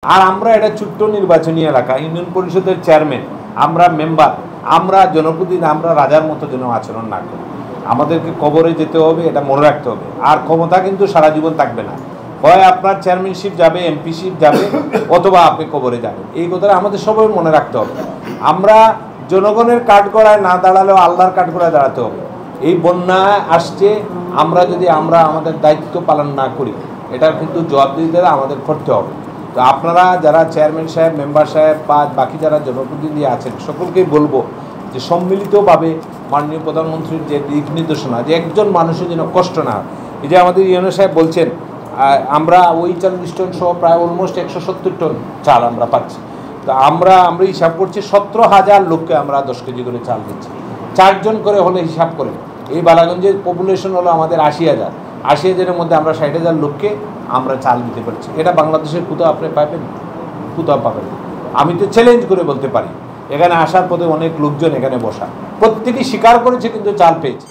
আর আমরা এটা ছোট্ট নির্বাচনী এলাকা, ইউনিয়ন পরিষদের চেয়ারম্যান, আমরা মেম্বার, আমরা জনপ্রতিনিধি, আমরা রাজার মতো যেন আচরণ না করি। আমাদেরকে কবরে যেতে হবে, এটা মনে রাখতে হবে। আর ক্ষমতা কিন্তু সারা জীবন থাকবে না, হয় আপনার চেয়ারম্যানশিপ যাবে, এমপিশিপ যাবে, অথবা আপনি কবরে যাবেন। এই কথাটা আমাদের সবাই মনে রাখতে হবে। আমরা জনগণের কাঠগড়ায় না দাঁড়ালেও আল্লাহর কাঠগড়ায় দাঁড়াতে হবে। এই বন্যা আসছে, আমরা যদি আমাদের দায়িত্ব পালন না করি, এটার কিন্তু জবাবদিহিতা আমাদের করতে হবে। তো আপনারা যারা চেয়ারম্যান সাহেব, মেম্বার সাহেব বা বাকি যারা জনপ্রতিনিধি আছেন, সকলকেই বলবো যে সম্মিলিতভাবে মাননীয় প্রধানমন্ত্রীর যে দিক নির্দেশনা, যে একজন মানুষের যেন কষ্ট না হয়। এই যে আমাদের ইউনো সাহেব বলছেন আমরা ওই 40 টন সহ প্রায় অলমোস্ট 170 টন চাল আমরা পাচ্ছি। তো আমরা হিসাব করছি 17,000 লোককে আমরা 10 কেজি করে চাল দিচ্ছি। 4 জন করে হলে হিসাব করেন, এই বালাগঞ্জের পপুলেশন হলো আমাদের 80,000। 80,000-এর মধ্যে আমরা 60,000 লোককে আমরা চাল দিতে পারছি। এটা বাংলাদেশের কোথাও আপনি পাবেন? কোথাও পাবেন। আমি তো চ্যালেঞ্জ করে বলতে পারি, এখানে আসার পথে অনেক লোকজন এখানে বসা, প্রত্যেকেই স্বীকার করেছে কিন্তু চাল পেয়েছে।